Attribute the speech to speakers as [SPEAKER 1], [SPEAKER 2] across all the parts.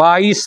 [SPEAKER 1] 22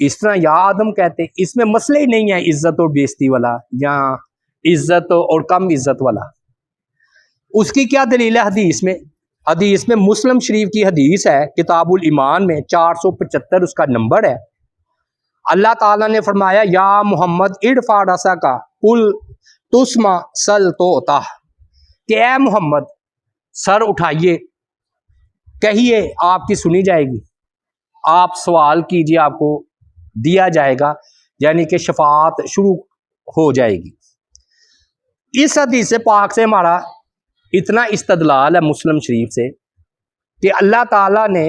[SPEAKER 1] اس طرح یا آدم کہتے. اس میں مسئلہ ہی نہیں ہے عزت اور بےزتی والا یا عزت اور کم عزت والا. اس کی کیا دلیل ہے حدیث میں مسلم شریف کی حدیث ہے کتاب الایمان میں 475 اس کا نمبر ہے. اللہ تعالیٰ نے فرمایا یا محمد ارفع رأسک قل تسمع سل توتا، کہ اے محمد سر اٹھائیے کہیے آپ کی سنی جائے گی، آپ سوال کیجیے آپ کو دیا جائے گا، یعنی کہ شفاعت شروع ہو جائے گی. اس حدیث پاک سے ہمارا اتنا استدلال ہے مسلم شریف سے کہ اللہ تعالیٰ نے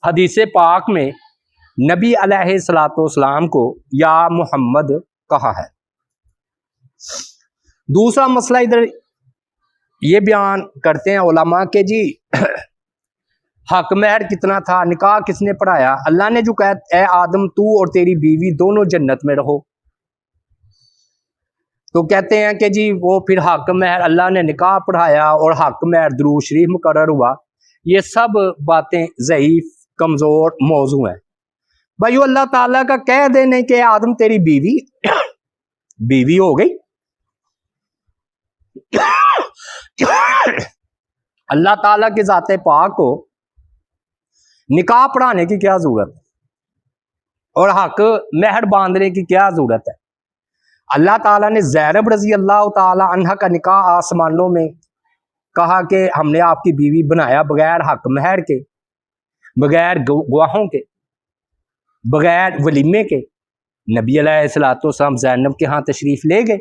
[SPEAKER 1] حدیث پاک میں نبی علیہ الصلوۃ والسلام کو یا محمد کہا ہے. دوسرا مسئلہ ادھر یہ بیان کرتے ہیں علماء کہ جی حق مہر کتنا تھا، نکاح کس نے پڑھایا. اللہ نے جو کہا اے آدم تو اور تیری بیوی دونوں جنت میں رہو، تو کہتے ہیں کہ جی وہ پھر حق مہر اللہ نے نکاح پڑھایا اور حق مہر درود شریف مقرر ہوا. یہ سب باتیں ضعیف کمزور موضوع ہیں. بھائیو اللہ تعالیٰ کا کہہ دینے کہ آدم تیری بیوی ہو گئی. اللہ تعالیٰ کے ذات پاک کو نکاح پڑھانے کی کیا ضرورت ہے اور حق مہر باندھنے کی کیا ضرورت ہے. اللہ تعالیٰ نے زینب رضی اللہ تعالی عنہ کا نکاح آسمانوں میں کہا کہ ہم نے آپ کی بیوی بنایا بغیر حق مہر کے، بغیر گواہوں کے، بغیر ولیمے کے. نبی علیہ الصلوۃ والسلام زینب کے ہاں تشریف لے گئے.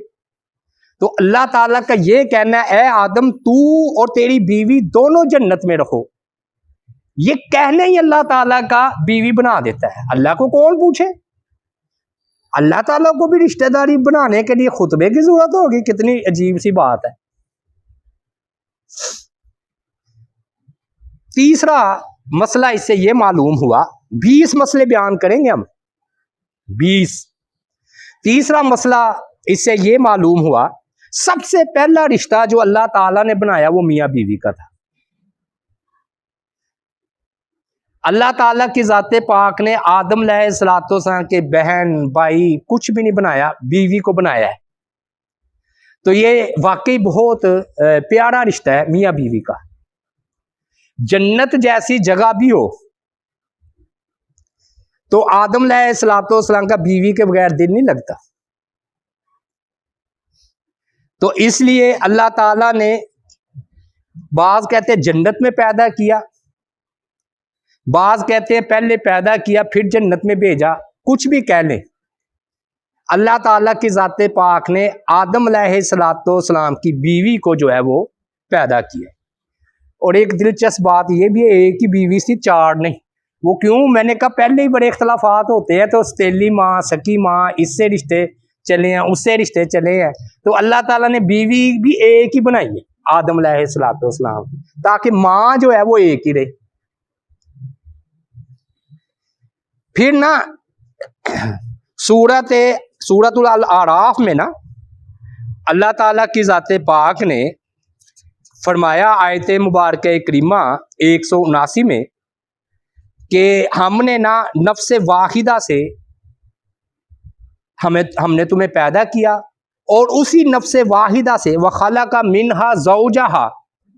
[SPEAKER 1] تو اللہ تعالیٰ کا یہ کہنا ہے اے آدم تو اور تیری بیوی دونوں جنت میں رہو، یہ کہنے ہی اللہ تعالیٰ کا بیوی بنا دیتا ہے. اللہ کو کون پوچھے؟ اللہ تعالیٰ کو بھی رشتہ داری بنانے کے لیے خطبے کی ضرورت ہوگی؟ کتنی عجیب سی بات ہے. تیسرا مسئلہ اس سے یہ معلوم ہوا، 20 مسئلے بیان کریں گے ہم 20. تیسرا مسئلہ اس سے یہ معلوم ہوا سب سے پہلا رشتہ جو اللہ تعالیٰ نے بنایا وہ میاں بیوی کا تھا. اللہ تعالیٰ کی ذات پاک نے آدم علیہ الصلوۃ والسلام کے بہن بھائی کچھ بھی نہیں بنایا، بیوی کو بنایا ہے. تو یہ واقعی بہت پیارا رشتہ ہے میاں بیوی کا. جنت جیسی جگہ بھی ہو تو آدم علیہ الصلوۃ والسلام کا بیوی کے بغیر دل نہیں لگتا. تو اس لیے اللہ تعالیٰ نے بعض کہتے جنت میں پیدا کیا، بعض کہتے ہیں پہلے پیدا کیا پھر جنت میں بھیجا. کچھ بھی کہہ لیں، اللہ تعالیٰ کی ذات پاک نے آدم علیہ الصلوۃ والسلام کی بیوی کو جو ہے وہ پیدا کیا. اور ایک دلچسپ بات یہ بھی ہے ایک ہی بیوی سی، 4 نہیں. وہ کیوں؟ میں نے کہا پہلے ہی بڑے اختلافات ہوتے ہیں، تو ستیلی ماں، سکی ماں، اس سے رشتے چلے ہیں، اس سے رشتے چلے ہیں. تو اللہ تعالیٰ نے بیوی بھی ایک ہی بنائی ہے آدم علیہ الصلوۃ والسلام، تاکہ ماں جو ہے وہ ایک ہی رہے. پھر نا سورۃ الاعراف میں نا اللہ تعالیٰ کی ذات پاک نے فرمایا آیت مبارکہ کریمہ 179 میں کہ ہم نے نا نفس واحدہ سے ہم نے تمہیں پیدا کیا اور اسی نفس واحدہ سے وخلق منہا زوجہا،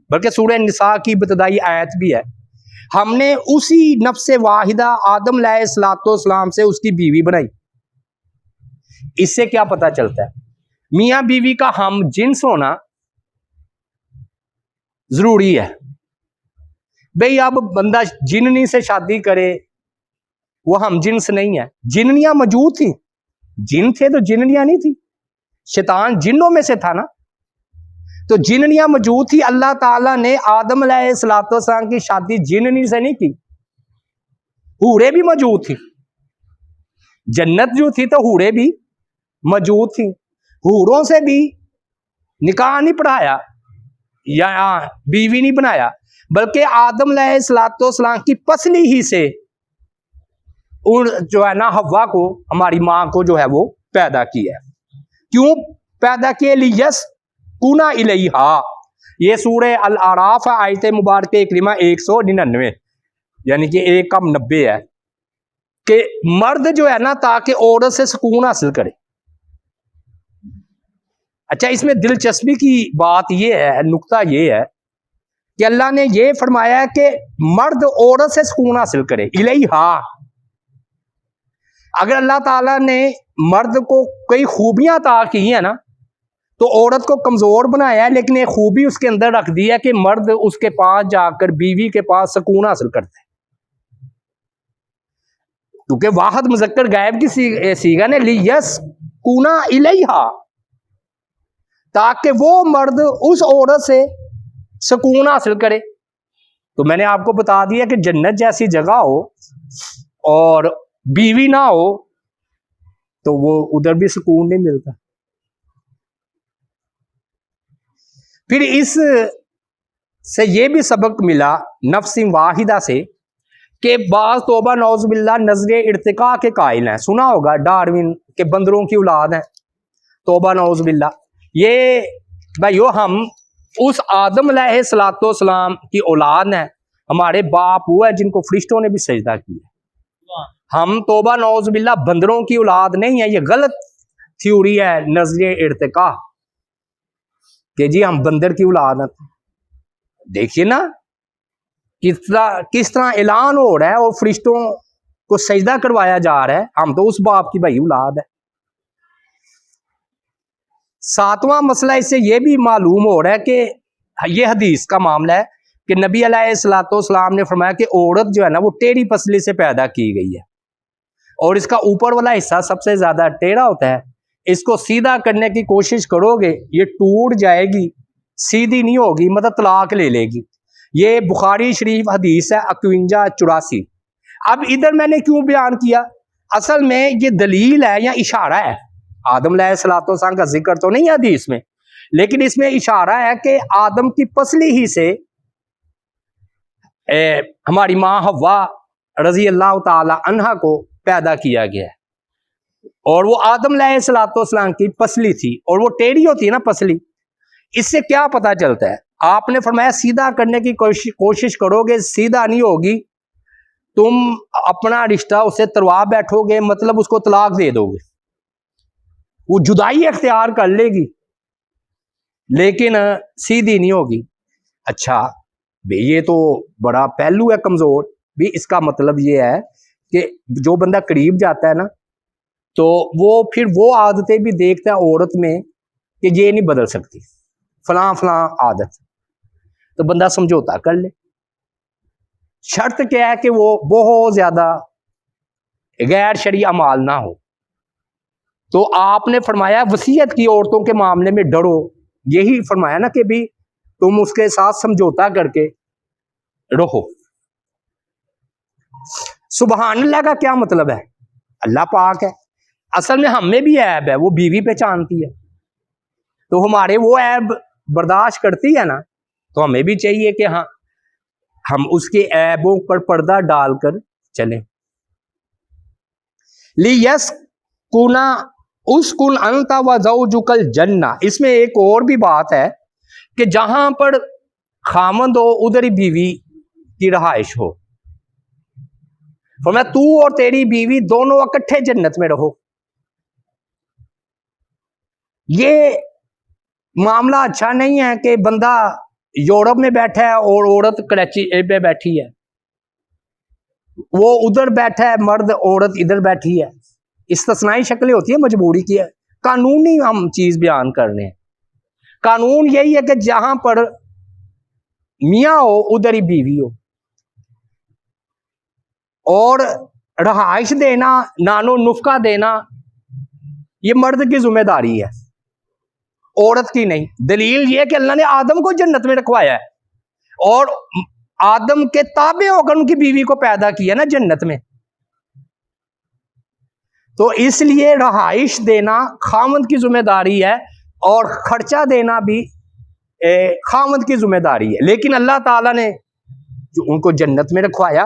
[SPEAKER 1] بلکہ سورہ نساء کی ابتدائی آیت بھی ہے. ہم نے اسی نفس واحدہ آدم علیہ الصلوۃ والسلام سے اس کی بیوی بنائی. اس سے کیا پتہ چلتا ہے؟ میاں بیوی کا ہم جنس ہونا ضروری ہے. بھئی اب بندہ جننی سے شادی کرے وہ ہم جنس نہیں ہے. جننیاں موجود تھیں، جن تھے تو جننیاں نہیں تھی. شیطان جنوں میں سے تھا نا، تو جننیاں موجود تھی. اللہ تعالیٰ نے آدم علیہ الصلوۃ والسلام کی شادی جننی سے نہیں کی، حوریں بھی موجود تھی. جنت جو تھی تو حوریں بھی موجود تھی. حوروں سے بھی نکاح نہیں پڑھایا یا بیوی نہیں بنایا، بلکہ آدم علیہ الصلوۃ والسلام کی پسلی ہی سے جو ہے نا حوا کو، ہماری ماں کو جو ہے وہ پیدا کیا. کیوں پیدا کیے؟ لیس کنا الیہا. یہ سورہ الاعراف آیت مبارکہ کریمہ 199، یعنی کہ 1 کم 90 ہے. کہ مرد جو ہے نا تاکہ عورت سے سکون حاصل کرے. اچھا اس میں دلچسپی کی بات یہ ہے، نقطہ یہ ہے کہ اللہ نے یہ فرمایا ہے کہ مرد عورت سے سکون حاصل کرے. الیہا، اگر اللہ تعالیٰ نے مرد کو کئی خوبیاں عطا کی ہیں نا تو عورت کو کمزور بنایا ہے، لیکن ایک خوبی اس کے اندر رکھ دی ہے کہ مرد اس کے پاس جا کر بیوی کے پاس سکون حاصل کرتا ہے. کیونکہ واحد مذکر غائب کی صیغہ نے لیسکونا الیہا، تاکہ وہ مرد اس عورت سے سکون حاصل کرے. تو میں نے آپ کو بتا دیا کہ جنت جیسی جگہ ہو اور بیوی نہ ہو تو وہ ادھر بھی سکون نہیں ملتا. پھر اس سے یہ بھی سبق ملا نفس واحدہ سے کہ بعض توبہ نعوذ باللہ نظر ارتقاء کے قائل ہیں. سنا ہوگا ڈارون کے بندروں کی اولاد ہیں، توبہ نعوذ باللہ. یہ بھائیو ہم اس آدم علیہ الصلوۃ والسلام کی اولاد ہیں، ہمارے باپ وہ ہے جن کو فرشتوں نے بھی سجدہ کیا. ہم توبہ نعوذ باللہ بندروں کی اولاد نہیں ہیں. یہ غلط تھیوری ہے نظر ارتقاء کہ جی ہم بندر کی اولاد ہیں. دیکھیے نا کس طرح اعلان ہو رہا ہے اور فرشتوں کو سجدہ کروایا جا رہا ہے. ہم تو اس باپ کی بھائی اولاد ہے. ساتواں مسئلہ اس سے یہ بھی معلوم ہو رہا ہے کہ یہ حدیث کا معاملہ ہے کہ نبی علیہ الصلوۃ والسلام نے فرمایا کہ عورت جو ہے نا وہ ٹیڑھی پسلی سے پیدا کی گئی ہے اور اس کا اوپر والا حصہ سب سے زیادہ ٹیڑھا ہوتا ہے. اس کو سیدھا کرنے کی کوشش کرو گے یہ ٹوٹ جائے گی، سیدھی نہیں ہوگی، مطلب طلاق لے لے گی. یہ بخاری شریف حدیث ہے 5184. اب ادھر میں نے کیوں بیان کیا؟ اصل میں یہ دلیل ہے یا اشارہ ہے. آدم علیہ الصلوۃ والسلام کا ذکر تو نہیں ہے حدیث میں، لیکن اس میں اشارہ ہے کہ آدم کی پسلی ہی سے ہماری ماں حوا رضی اللہ تعالی عنہا کو پیدا کیا گیا ہے. اور وہ آدم علیہ الصلوۃ والسلام کی پسلی تھی اور وہ ٹیڑھی ہوتی ہے نا پسلی. اس سے کیا پتہ چلتا ہے؟ آپ نے فرمایا سیدھا کرنے کی کوشش کرو گے، سیدھا نہیں ہوگی، تم اپنا رشتہ اسے تروا بیٹھو گے، مطلب اس کو طلاق دے دو گے، وہ جدائی اختیار کر لے گی لیکن سیدھی نہیں ہوگی. اچھا یہ تو بڑا پہلو ہے کمزور بھی. اس کا مطلب یہ ہے کہ جو بندہ قریب جاتا ہے نا تو وہ پھر وہ عادتیں بھی دیکھتا ہے عورت میں کہ یہ نہیں بدل سکتی، فلاں فلاں عادت، تو بندہ سمجھوتا کر لے. شرط کیا ہے کہ وہ بہت زیادہ غیر شرعی اعمال نہ ہو. تو آپ نے فرمایا وصیت کی عورتوں کے معاملے میں ڈرو. یہی فرمایا نا کہ بھی تم اس کے ساتھ سمجھوتا کر کے رہو. سبحان اللہ کا کیا مطلب ہے؟ اللہ پاک ہے. اصل میں ہم میں بھی عیب ہے، وہ بیوی پہچانتی ہے تو ہمارے وہ عیب برداشت کرتی ہے نا، تو ہمیں بھی چاہیے کہ ہاں ہم اس کے عیبوں پر پردہ ڈال کر چلیں. لیسکونا اسکن انت وزوجک الجنہ. اس میں ایک اور بھی بات ہے کہ جہاں پر خامند ہو ادھر ہی بیوی کی رہائش ہو. فرمایا تو اور تیری بیوی دونوں اکٹھے جنت میں رہو. یہ معاملہ اچھا نہیں ہے کہ بندہ یورپ میں بیٹھا ہے اور عورت کراچی پہ بیٹھی ہے، وہ ادھر بیٹھا ہے مرد، عورت ادھر بیٹھی ہے. استثنائی شکلیں ہوتی ہیں مجبوری کی ہے. قانونی ہم چیز بیان کر رہے ہیں. قانون یہی ہے کہ جہاں پر میاں ہو ادھر ہی بیوی ہو، اور رہائش دینا، نانو نفقہ دینا یہ مرد کی ذمہ داری ہے، عورت کی نہیں. دلیل یہ کہ اللہ نے آدم کو جنت میں رکھوایا ہے اور آدم کے تابع ہو کر ان کی بیوی کو پیدا کیا نا جنت میں. تو اس لیے رہائش دینا خامند کی ذمہ داری ہے اور خرچہ دینا بھی خامند کی ذمہ داری ہے. لیکن اللہ تعالیٰ نے جو ان کو جنت میں رکھوایا،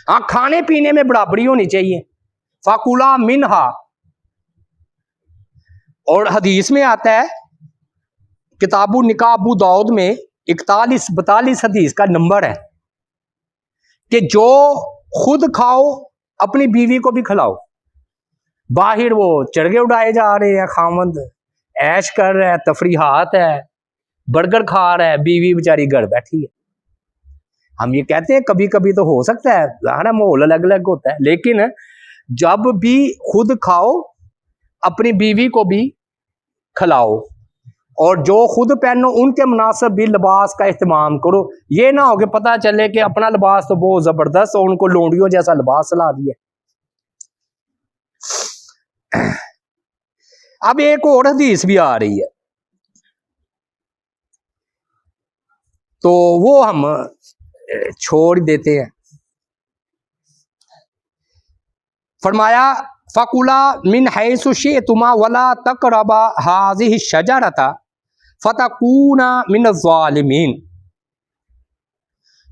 [SPEAKER 1] ہاں کھانے پینے میں برابری ہونی چاہیے. فَكُلَا مِنْهَا. اور حدیث میں آتا ہے کتاب النکاح ابو داؤد میں 4142 حدیث کا نمبر ہے کہ جو خود کھاؤ اپنی بیوی کو بھی کھلاؤ. باہر وہ چرگے اڑائے جا رہے ہیں, خامند عیش کر رہا ہے, تفریحات ہے, برگر کھا رہا ہے, بیوی بیچاری گھر بیٹھی ہے. ہم یہ کہتے ہیں کبھی کبھی تو ہو سکتا ہے, ظاہر ہے ماحول الگ الگ ہوتا ہے, لیکن جب بھی خود کھاؤ اپنی بیوی کو بھی کھلاؤ, اور جو خود پہنو ان کے مناسب بھی لباس کا اہتمام کرو. یہ نہ ہو کہ پتہ چلے کہ اپنا لباس تو بہت زبردست اور ان کو لونڈیوں جیسا لباس لا دیا. اب ایک اور حدیث بھی آ رہی ہے تو وہ ہم چھوڑ دیتے ہیں. فرمایا فَقُلَا مِنْ حَيْثُ شِئْتُمَا وَلَا تَقْرَبَا هَٰذِهِ الشَّجَرَةَ فَتَكُونَا مِنَ الظَّالِمِينَ.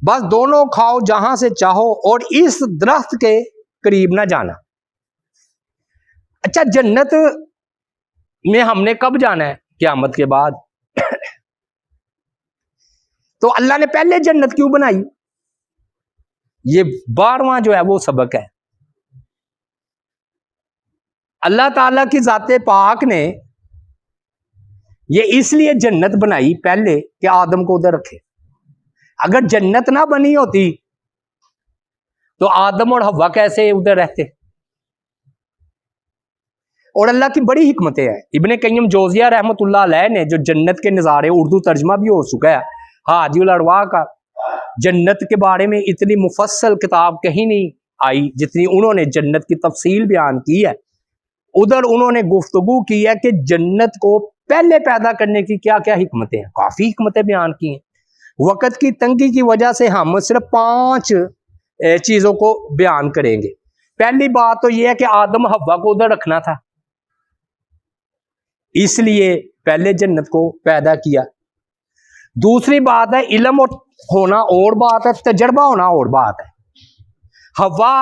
[SPEAKER 1] بس دونوں کھاؤ جہاں سے چاہو اور اس درخت کے قریب نہ جانا. اچھا, جنت میں ہم نے کب جانا ہے؟ قیامت کے بعد. تو اللہ نے پہلے جنت کیوں بنائی؟ یہ 12واں جو ہے وہ سبق ہے. اللہ تعالیٰ کی ذات پاک نے یہ اس لیے جنت بنائی پہلے کہ آدم کو ادھر رکھے. اگر جنت نہ بنی ہوتی تو آدم اور حوا کیسے ادھر رہتے؟ اور اللہ کی بڑی حکمتیں ہیں. ابن قیم جوزیہ رحمۃ اللہ علیہ نے جو جنت کے نظارے, اردو ترجمہ بھی ہو چکا ہے حاجی الارواح کا, جنت کے بارے میں اتنی مفصل کتاب کہیں نہیں آئی جتنی انہوں نے جنت کی تفصیل بیان کی ہے. ادھر انہوں نے گفتگو کی ہے کہ جنت کو پہلے پیدا کرنے کی کیا کیا حکمتیں ہیں, کافی حکمتیں بیان کی ہیں. وقت کی تنگی کی وجہ سے ہم صرف 5 چیزوں کو بیان کریں گے. پہلی بات تو یہ ہے کہ آدم حوا کو ادھر رکھنا تھا, اس لیے پہلے جنت کو پیدا کیا. دوسری بات ہے علم ہونا اور بات ہے, تجربہ ہونا اور بات ہے. حوا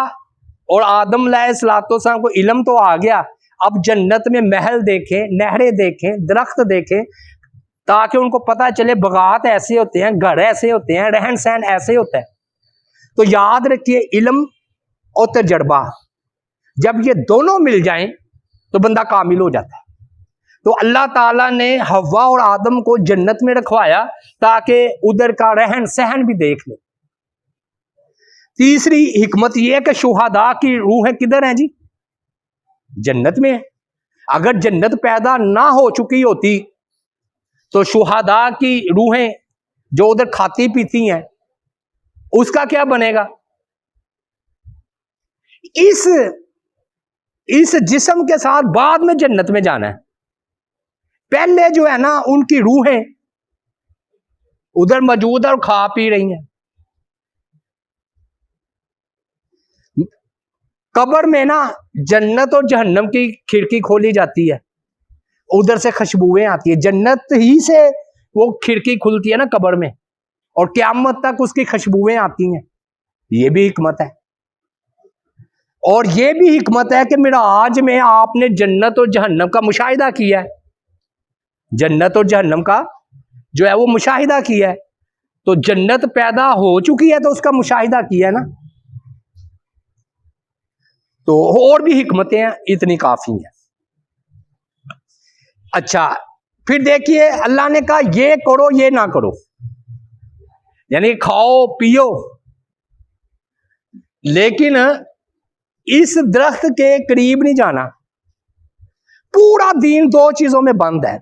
[SPEAKER 1] اور آدم علیہ السلام کو علم تو آ گیا, اب جنت میں محل دیکھیں, نہریں دیکھیں, درخت دیکھیں, تاکہ ان کو پتہ چلے باغات ایسے ہوتے ہیں, گھر ایسے ہوتے ہیں, رہن سہن ایسے ہوتا ہے. تو یاد رکھیے علم اور تجربہ جب یہ دونوں مل جائیں تو بندہ کامل ہو جاتا ہے. تو اللہ تعالیٰ نے حوا اور آدم کو جنت میں رکھوایا تاکہ ادھر کا رہن سہن بھی دیکھ لیں. تیسری حکمت یہ ہے کہ شہداء کی روحیں کدھر ہیں جی؟ جنت میں. اگر جنت پیدا نہ ہو چکی ہوتی تو شہداء کی روحیں جو ادھر کھاتی پیتی ہیں اس کا کیا بنے گا؟ اس جسم کے ساتھ بعد میں جنت میں جانا ہے. پہلے جو ہے نا ان کی روحیں ادھر موجود ہے اور کھا پی رہی ہیں. قبر میں نا جنت اور جہنم کی کھڑکی کھولی جاتی ہے, ادھر سے خوشبوئیں آتی ہیں. جنت ہی سے وہ کھڑکی کھلتی ہے نا قبر میں, اور قیامت تک اس کی خوشبوئیں آتی ہیں. یہ بھی حکمت ہے. اور یہ بھی حکمت ہے کہ معراج میں آپ نے جنت اور جہنم کا مشاہدہ کیا ہے. جنت اور جہنم کا جو ہے وہ مشاہدہ کیا ہے. تو جنت پیدا ہو چکی ہے تو اس کا مشاہدہ کیا ہے نا. تو اور بھی حکمتیں ہیں, اتنی کافی ہیں. اچھا پھر دیکھیے اللہ نے کہا یہ کرو یہ نہ کرو, یعنی کھاؤ پیو, لیکن اس درخت کے قریب نہیں جانا. پورا دین 2 چیزوں میں بند ہے.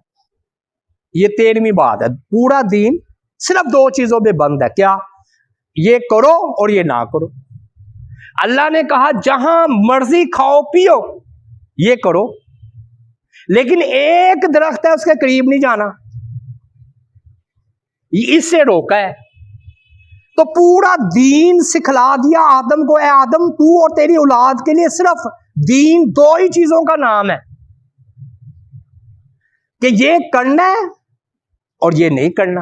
[SPEAKER 1] یہ 13ویں بات ہے. پورا دین صرف 2 چیزوں میں بند ہے. کیا؟ یہ کرو اور یہ نہ کرو. اللہ نے کہا جہاں مرضی کھاؤ پیو یہ کرو, لیکن ایک درخت ہے اس کے قریب نہیں جانا, اس سے روکا ہے. تو پورا دین سکھلا دیا آدم کو, اے آدم تو اور تیری اولاد کے لیے صرف دین 2 ہی چیزوں کا نام ہے کہ یہ کرنا ہے اور یہ نہیں کرنا.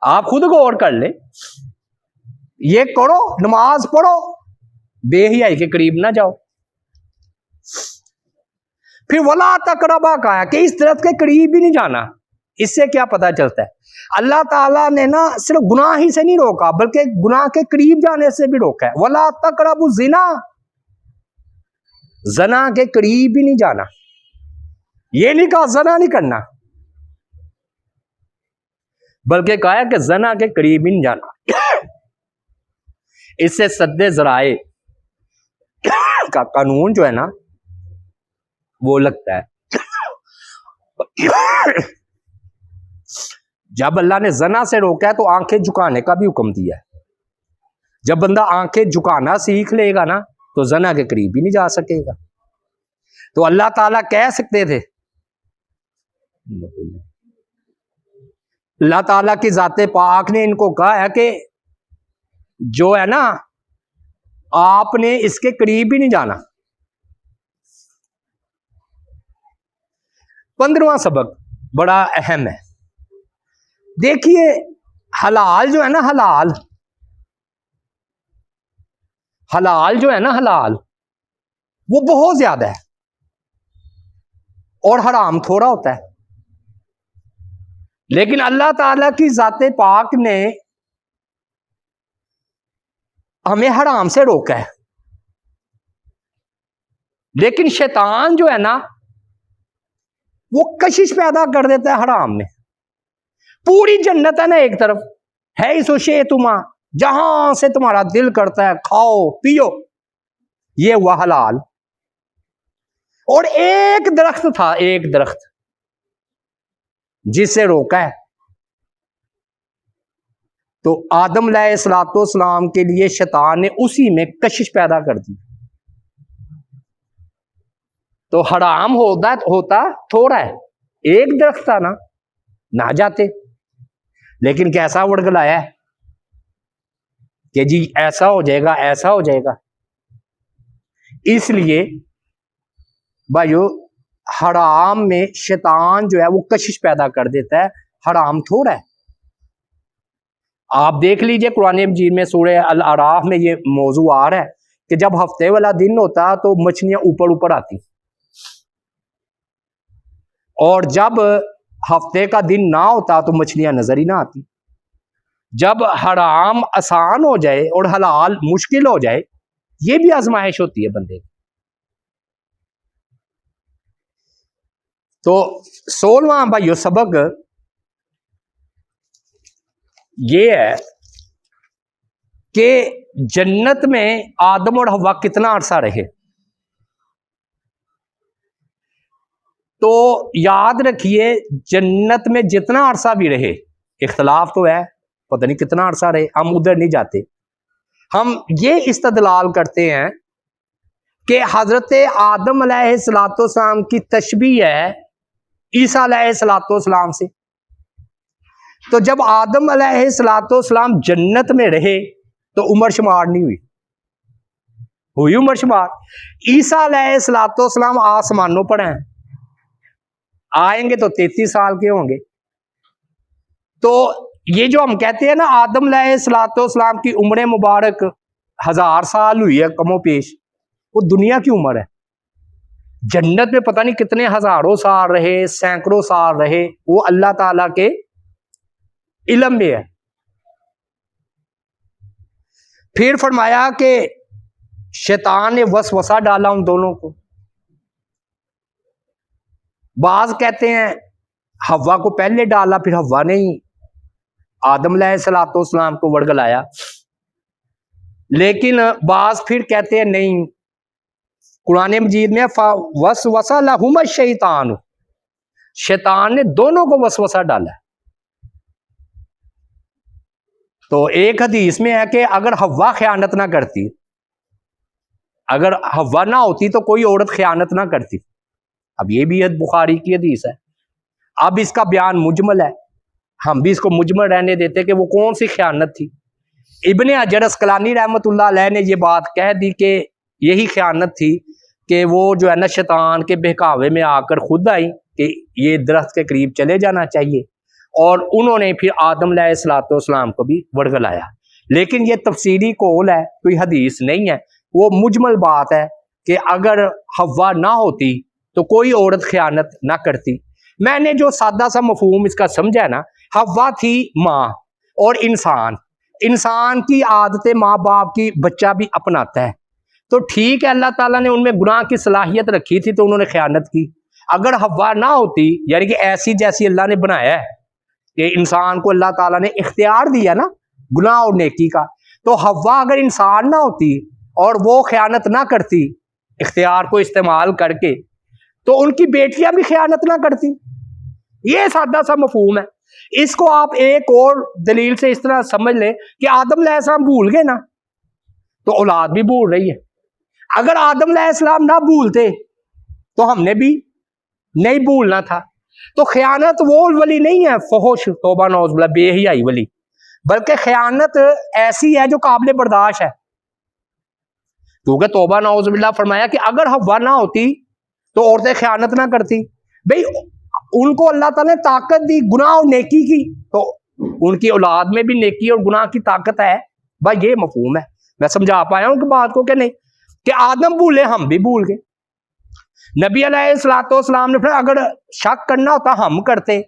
[SPEAKER 1] آپ خود غور کر لیں. یہ کرو, نماز پڑھو, بے حیائی کے قریب نہ جاؤ. پھر ولا تقربا کہا کہ اس درخت کے قریب بھی نہیں جانا. اس سے کیا پتہ چلتا ہے؟ اللہ تعالیٰ نے نا صرف گناہ ہی سے نہیں روکا بلکہ گناہ کے قریب جانے سے بھی روکا ہے. وَلَا تَقْرَبُوا الزِّنَا، زنا کے قریب بھی نہیں جانا. یہ نہیں کہا زنا نہیں کرنا، بلکہ کہا ہے کہ زنا کے قریب ہی نہیں جانا. اس سے سد ذرائع کا قانون جو ہے نا وہ لگتا ہے. جب اللہ نے زنا سے روکا ہے تو آنکھیں جھکانے کا بھی حکم دیا ہے. جب بندہ آنکھیں جھکانا سیکھ لے گا نا تو زنا کے قریب بھی نہیں جا سکے گا. تو اللہ تعالیٰ کہہ سکتے تھے، اللہ تعالیٰ کی ذات پاک نے ان کو کہا ہے کہ جو ہے نا آپ نے اس کے قریب بھی نہیں جانا. 15واں سبق بڑا اہم ہے. دیکھیے حلال جو ہے نا، حلال جو ہے نا، حلال وہ بہت زیادہ ہے اور حرام تھوڑا ہوتا ہے. لیکن اللہ تعالی کی ذات پاک نے ہمیں حرام سے روکا ہے. لیکن شیطان جو ہے نا وہ کشش پیدا کر دیتا ہے حرام میں. پوری جنت ہے نا ایک طرف ہے، اس شیطما جہاں سے تمہارا دل کرتا ہے کھاؤ پیو، یہ ہوا حلال. اور ایک درخت تھا، ایک درخت جس سے روکا ہے. تو آدم علیہ السلام کے لیے شیطان نے اسی میں کشش پیدا کر دی. تو حرام ہوتا تھوڑا ہے، ایک درخت تھا نا، نہ جاتے. لیکن کیسا ورگلایا ہے کہ جی ایسا ہو جائے گا، ایسا ہو جائے گا. اس لیے بھائیو حرام میں شیطان جو ہے وہ کشش پیدا کر دیتا ہے. حرام تھوڑا ہے. آپ دیکھ لیجئے قرآن مجید میں سورہ الاعراف میں یہ موضوع آ رہا ہے کہ جب ہفتے والا دن ہوتا تو مچھلیاں اوپر اوپر آتی، اور جب ہفتے کا دن نہ ہوتا تو مچھلیاں نظر ہی نہ آتی. جب حرام آسان ہو جائے اور حلال مشکل ہو جائے، یہ بھی آزمائش ہوتی ہے بندے کی. تو 16واں بھائیو سبق یہ ہے کہ جنت میں آدم اور حوا کتنا عرصہ رہے. تو یاد رکھیے جنت میں جتنا عرصہ بھی رہے، اختلاف تو ہے، پتہ نہیں کتنا عرصہ رہے، ہم ادھر نہیں جاتے. ہم یہ استدلال کرتے ہیں کہ حضرت آدم علیہ السلام کی تشبیہ ہے عیسیٰ علیہ السلام سے. تو جب آدم علیہ السلام جنت میں رہے تو عمر شمار نہیں ہوئی عمر شمار. عیسیٰ علیہ السلام آسمانوں پر ہیں، آئیں گے تو 33 سال کے ہوں گے. تو یہ جو ہم کہتے ہیں نا آدم علیہ السلام کی عمر مبارک 1000 سال ہوئی ہے کم و بیش، وہ دنیا کی عمر ہے. جنت میں پتہ نہیں کتنے ہزاروں سال رہے، سینکڑوں سال رہے، وہ اللہ تعالی کے علم میں ہے. پھر فرمایا کہ شیطان نے وسوسہ ڈالا ان دونوں کو. بعض کہتے ہیں حوا کو پہلے ڈالا پھر حوا نے آدم علیہ السلام کو ورگلایا. لیکن بعض پھر کہتے ہیں نہیں، قرآن مجید میں وسوسہ لہما الشیطان، شیطان نے دونوں کو وسوسہ ڈالا. تو ایک حدیث میں ہے کہ اگر حوا خیانت نہ کرتی، اگر حوا نہ ہوتی تو کوئی عورت خیانت نہ کرتی. اب یہ بھی بخاری کی حدیث ہے. اب اس کا بیان مجمل ہے، ہم بھی اس کو مجمل رہنے دیتے کہ وہ کون سی خیانت تھی. ابن حجر اسقلانی رحمۃ اللہ علیہ نے یہ بات کہہ دی کہ یہی خیانت تھی کہ وہ جو ہے نا شیطان کے بہکاوے میں آ کر خود آئی کہ یہ درخت کے قریب چلے جانا چاہیے، اور انہوں نے پھر آدم علیہ السلام کو بھی ورگلایا. لیکن یہ تفصیلی قول ہے، کوئی حدیث نہیں ہے. وہ مجمل بات ہے کہ اگر حوا نہ ہوتی تو کوئی عورت خیانت نہ کرتی. میں نے جو سادہ سا مفہوم اس کا سمجھا ہے نا، حوا تھی ماں اور انسان کی عادتیں ماں باپ کی بچہ بھی اپناتا ہے، تو ٹھیک ہے اللہ تعالیٰ نے ان میں گناہ کی صلاحیت رکھی تھی تو انہوں نے خیانت کی. اگر حوا نہ ہوتی، یعنی کہ ایسی جیسی اللہ نے بنایا ہے کہ انسان کو اللہ تعالیٰ نے اختیار دیا نا گناہ اور نیکی کا، تو حوا اگر انسان نہ ہوتی اور وہ خیانت نہ کرتی اختیار کو استعمال کر کے، تو ان کی بیٹیاں بھی خیانت نہ کرتی. یہ سادہ سا مفہوم ہے. اس کو آپ ایک اور دلیل سے اس طرح سمجھ لیں کہ آدم علیہ السلام بھول گئے نا تو اولاد بھی بھول رہی ہے. اگر آدم علیہ السلام نہ بھولتے تو ہم نے بھی نہیں بھولنا تھا. تو خیانت وہ ولی نہیں ہے فحش توبہ نعوذ باللہ بے حیائی ولی، بلکہ خیانت ایسی ہے جو قابل برداشت ہے. کیونکہ توبہ نعوذ باللہ فرمایا کہ اگر حوا نہ ہوتی تو عورتیں خیانت نہ کرتی. بھئی ان کو اللہ تعالیٰ نے طاقت دی گناہ اور نیکی کی، تو ان کی اولاد میں بھی نیکی اور گناہ کی طاقت ہے. بھائی یہ مفہوم ہے. میں سمجھا پایا ہوں کہ بات کو کہ نہیں، کہ آدم بھولے ہم بھی بھول گئے. نبی علیہ الصلوۃ والسلام نے اگر شک کرنا ہوتا ہم کرتے.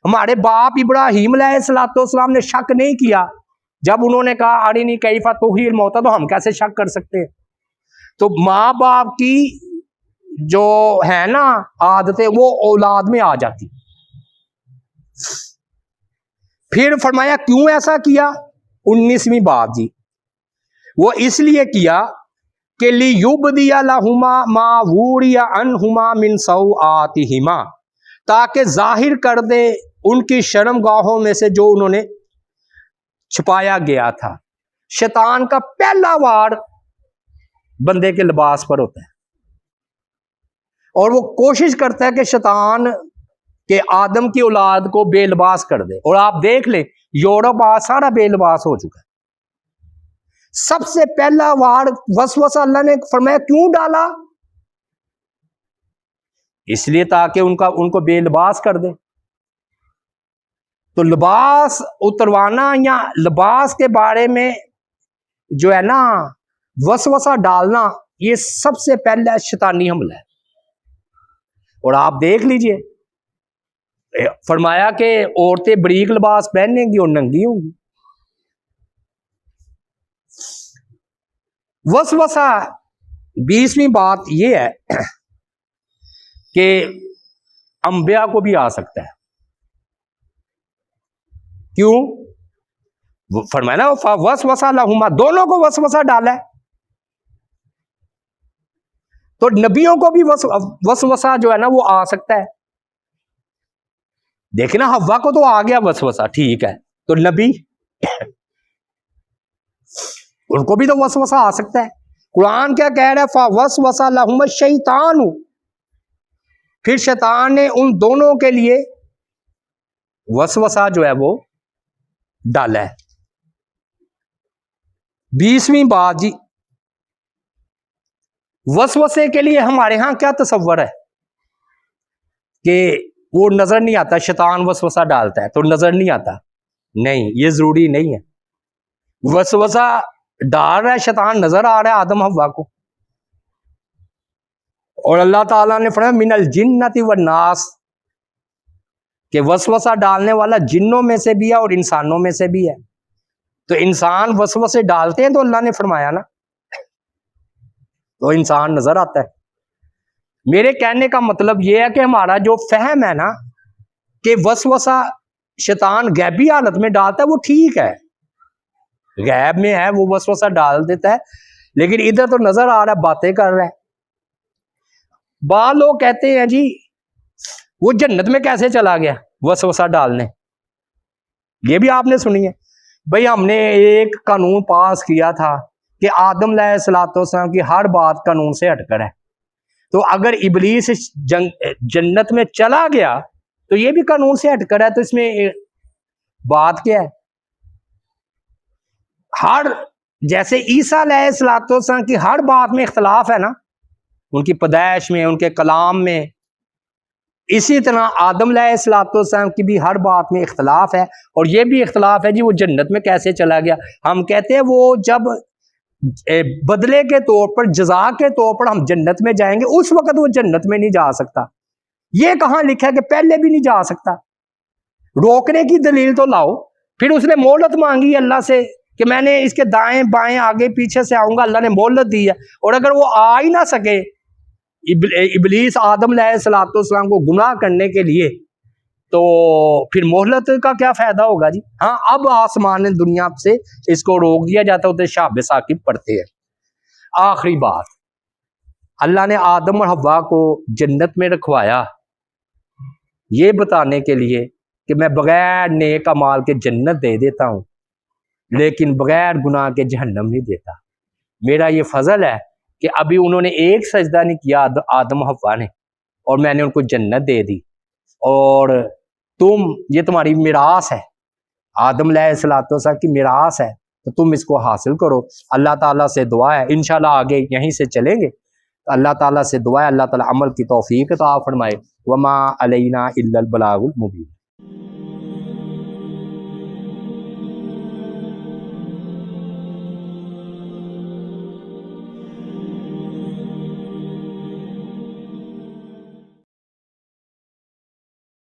[SPEAKER 1] ہمارے باپ ابراہیم علیہ الصلوۃ والسلام نے شک نہیں کیا جب انہوں نے کہا ارنی کیف تحیی الموتیٰ، تو ہم کیسے شک کر سکتے ہیں؟ تو ماں باپ کی جو ہے نا عادتیں وہ اولاد میں آ جاتی. پھر فرمایا کیوں ایسا کیا؟ 19ویں بات جی، وہ اس لیے کیا کہ لیبدی لہما ما وری عنہما من سوآتہما، تاکہ ظاہر کر دے ان کی شرم گاہوں میں سے جو انہوں نے چھپایا گیا تھا. شیطان کا پہلا وار بندے کے لباس پر ہوتا ہے، اور وہ کوشش کرتا ہے کہ شیطان کہ آدم کی اولاد کو بے لباس کر دے. اور آپ دیکھ لیں یورپ آج سارا بے لباس ہو چکا ہے. سب سے پہلا وار وسوسہ اللہ نے فرمایا کیوں ڈالا؟ اس لیے تاکہ ان کو بے لباس کر دے. تو لباس اتروانا یا لباس کے بارے میں جو ہے نا وسوسہ ڈالنا، یہ سب سے پہلا شیطانی حملہ ہے. اور آپ دیکھ لیجئے فرمایا کہ عورتیں بریک لباس پہنیں گی اور ننگی ہوں گی. وسوسہ 20ویں بات یہ ہے کہ انبیاء کو بھی آ سکتا ہے. کیوں؟ فرمایا نا وسوسہ لہما، دونوں کو وسوسہ ڈالا ہے. تو نبیوں کو بھی وسوسہ جو ہے نا وہ آ سکتا ہے. دیکھیں نا حوا کو تو آ گیا وسوسہ، ٹھیک ہے، تو نبی ان کو بھی تو وسوسہ آ سکتا ہے. قرآن کیا کہہ رہا ہے؟ فوسوس لہم الشیطان، پھر شیطان نے ان دونوں کے لیے وسوسہ جو ہے وہ ڈالا ہے. 20ویں بات جی، وسوسے کے لیے ہمارے ہاں کیا تصور ہے کہ وہ نظر نہیں آتا، شیطان وسوسہ ڈالتا ہے تو نظر نہیں آتا. نہیں، یہ ضروری نہیں ہے. وسوسہ ڈال رہا ہے شیطان، نظر آ رہا ہے آدم حوا کو. اور اللہ تعالیٰ نے فرمایا من الجنۃ والناس، کہ وسوسہ ڈالنے والا جنوں میں سے بھی ہے اور انسانوں میں سے بھی ہے. تو انسان وسوسے ڈالتے ہیں تو اللہ نے فرمایا نا تو انسان نظر آتا ہے. میرے کہنے کا مطلب یہ ہے کہ ہمارا جو فہم ہے نا کہ وسوسہ شیطان غیبی حالت میں ڈالتا ہے وہ ٹھیک ہے، غیب میں ہے وہ وسوسہ ڈال دیتا ہے، لیکن ادھر تو نظر آ رہا ہے باتیں کر رہا ہے. بعض لوگ کہتے ہیں جی وہ جنت میں کیسے چلا گیا وسوسہ ڈالنے. یہ بھی آپ نے سنی ہے. بھئی ہم نے ایک قانون پاس کیا تھا کہ آدم علیہ السلام کی ہر بات قانون سے ہٹ کر ہے، تو اگر ابلیس جنت میں چلا گیا تو یہ بھی قانون سے ہٹ کر ہے، تو اس میں بات کیا ہے؟ جیسے عیسیٰ علیہ السلام کی ہر بات میں اختلاف ہے نا، ان کی پیدائش میں، ان کے کلام میں، اسی طرح آدم علیہ السلام کی بھی ہر بات میں اختلاف ہے. اور یہ بھی اختلاف ہے جی وہ جنت میں کیسے چلا گیا. ہم کہتے ہیں وہ جب بدلے کے طور پر، جزا کے طور پر ہم جنت میں جائیں گے، اس وقت وہ جنت میں نہیں جا سکتا. یہ کہاں لکھا ہے کہ پہلے بھی نہیں جا سکتا؟ روکنے کی دلیل تو لاؤ. پھر اس نے مہلت مانگی اللہ سے کہ میں نے اس کے دائیں بائیں آگے پیچھے سے آؤں گا، اللہ نے مہلت دی ہے. اور اگر وہ آ ہی نہ سکے، ابلیس آدم علیہ السلام کو گمراہ کرنے کے لیے، تو پھر مہلت کا کیا فائدہ ہوگا جی؟ ہاں اب آسمان دنیا سے اس کو روک دیا جاتا ہے، شہاب ثاقب پڑھتے ہیں. آخری بات، اللہ نے آدم اور حوا کو جنت میں رکھوایا یہ بتانے کے لیے کہ میں بغیر نیک اعمال کے جنت دے دیتا ہوں، لیکن بغیر گناہ کے جہنم نہیں دیتا. میرا یہ فضل ہے کہ ابھی انہوں نے ایک سجدہ نہیں کیا آدم حوا نے، اور میں نے ان کو جنت دے دی. اور یہ تمہاری میراث ہے، آدم علیہ السلام کی میراث ہے، تو تم اس کو حاصل کرو. اللہ تعالیٰ سے دعا ہے، انشاءاللہ آگے یہیں سے چلیں گے، اللہ تعالیٰ سے دعا ہے اللہ تعالیٰ عمل کی توفیق عطا فرمائے. وما علینا الا البلاغ المبین.